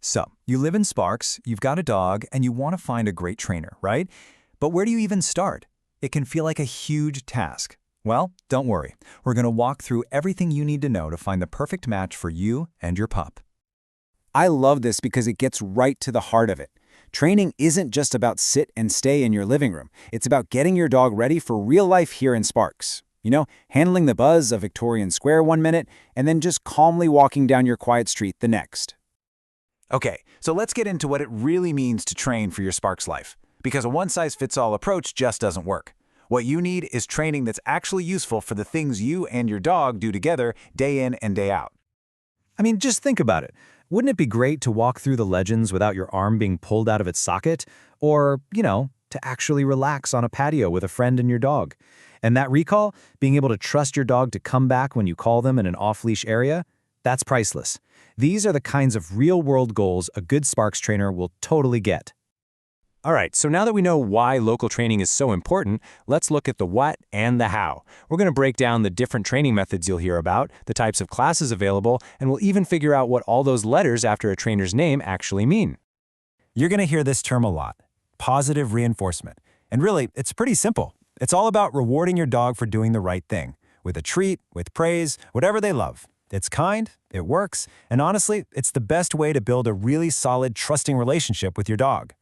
So, you live in Sparks, you've got a dog, and you want to find a great trainer, right? But where do you even start? It can feel like a huge task. Well, don't worry. We're going to walk through everything you need to know to find the perfect match for you and your pup. I love this because it gets right to the heart of it. Training isn't just about sit and stay in your living room. It's about getting your dog ready for real life here in Sparks. Handling the buzz of Victorian Square one minute and then just calmly walking down your quiet street the next. Okay, so let's get into what it really means to train for your Sparks life, because a one-size-fits-all approach just doesn't work. What you need is training that's actually useful for the things you and your dog do together day in and day out. I mean, just think about it. Wouldn't it be great to walk through the legends without your arm being pulled out of its socket? Or, to actually relax on a patio with a friend and your dog. And that recall, being able to trust your dog to come back when you call them in an off-leash area, that's priceless. These are the kinds of real-world goals a good Sparks trainer will totally get. All right, so now that we know why local training is so important, let's look at the what and the how. We're going to break down the different training methods you'll hear about, the types of classes available, and we'll even figure out what all those letters after a trainer's name actually mean. You're going to hear this term a lot, positive reinforcement. And really, it's pretty simple. It's all about rewarding your dog for doing the right thing, with a treat, with praise, whatever they love. It's kind, it works, and honestly, it's the best way to build a really solid, trusting relationship with your dog.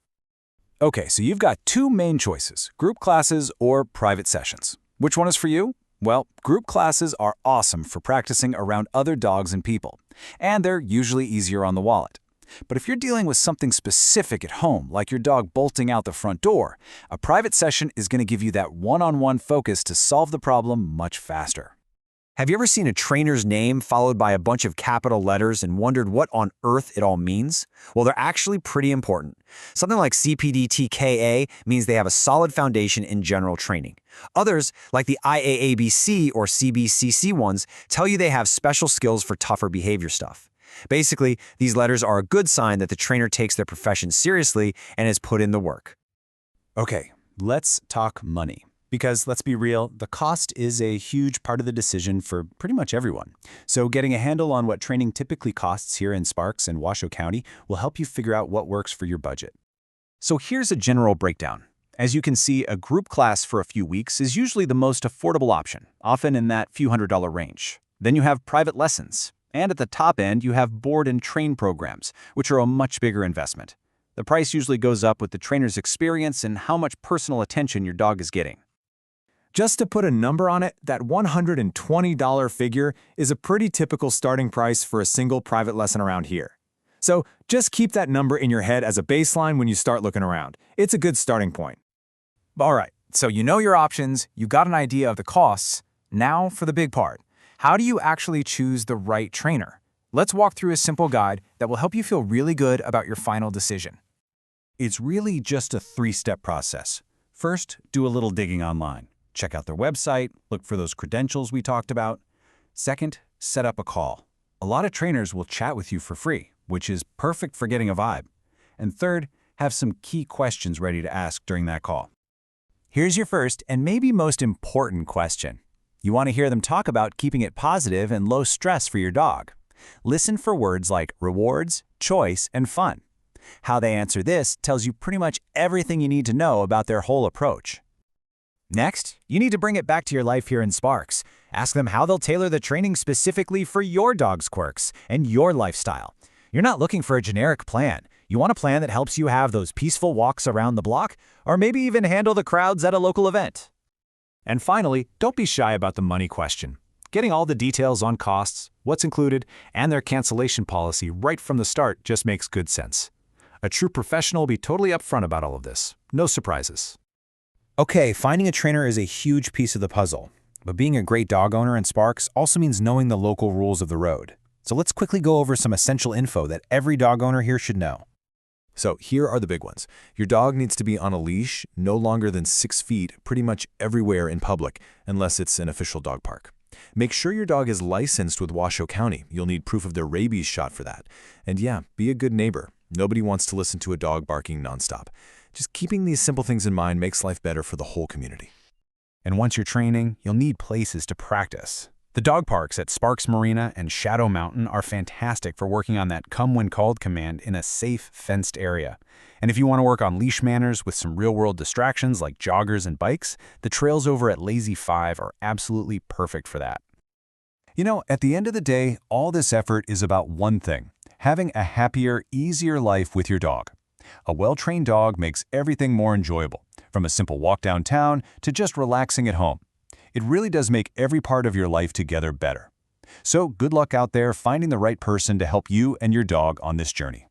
Okay, so you've got two main choices, group classes or private sessions. Which one is for you? Well, group classes are awesome for practicing around other dogs and people, and they're usually easier on the wallet. But if you're dealing with something specific at home, like your dog bolting out the front door, a private session is going to give you that one-on-one focus to solve the problem much faster. Have you ever seen a trainer's name followed by a bunch of capital letters and wondered what on earth it all means? Well, they're actually pretty important. Something like CPD-TKA means they have a solid foundation in general training. Others, like the IAABC or CBCC ones, tell you they have special skills for tougher behavior stuff. Basically, these letters are a good sign that the trainer takes their profession seriously and has put in the work. Okay, let's talk money. Because let's be real, the cost is a huge part of the decision for pretty much everyone. So getting a handle on what training typically costs here in Sparks and Washoe County will help you figure out what works for your budget. So here's a general breakdown. As you can see, a group class for a few weeks is usually the most affordable option, often in that few $100 range. Then you have private lessons. And at the top end, you have board and train programs, which are a much bigger investment. The price usually goes up with the trainer's experience and how much personal attention your dog is getting. Just to put a number on it, that $120 figure is a pretty typical starting price for a single private lesson around here. So just keep that number in your head as a baseline when you start looking around. It's a good starting point. All right, so you know your options, you got an idea of the costs. Now for the big part. How do you actually choose the right trainer? Let's walk through a simple guide that will help you feel really good about your final decision. It's really just a three-step process. First, do a little digging online. Check out their website, look for those credentials we talked about. Second, set up a call. A lot of trainers will chat with you for free, which is perfect for getting a vibe. And third, have some key questions ready to ask during that call. Here's your first and maybe most important question. You want to hear them talk about keeping it positive and low stress for your dog. Listen for words like rewards, choice, and fun. How they answer this tells you pretty much everything you need to know about their whole approach. Next, you need to bring it back to your life here in Sparks. Ask them how they'll tailor the training specifically for your dog's quirks and your lifestyle. You're not looking for a generic plan. You want a plan that helps you have those peaceful walks around the block, or maybe even handle the crowds at a local event. And finally, don't be shy about the money question. Getting all the details on costs, what's included, and their cancellation policy right from the start just makes good sense. A true professional will be totally upfront about all of this. No surprises. Okay, finding a trainer is a huge piece of the puzzle. But being a great dog owner in Sparks also means knowing the local rules of the road. So let's quickly go over some essential info that every dog owner here should know. So here are the big ones. Your dog needs to be on a leash no longer than 6 feet pretty much everywhere in public, unless it's an official dog park. Make sure your dog is licensed with Washoe County. You'll need proof of their rabies shot for that. And yeah, be a good neighbor. Nobody wants to listen to a dog barking nonstop. Just keeping these simple things in mind makes life better for the whole community. And once you're training, you'll need places to practice. The dog parks at Sparks Marina and Shadow Mountain are fantastic for working on that come when called command in a safe, fenced area. And if you want to work on leash manners with some real-world distractions like joggers and bikes, the trails over at Lazy 5 are absolutely perfect for that. You know, at the end of the day, all this effort is about one thing: having a happier, easier life with your dog. A well-trained dog makes everything more enjoyable, from a simple walk downtown to just relaxing at home. It really does make every part of your life together better. So good luck out there finding the right person to help you and your dog on this journey.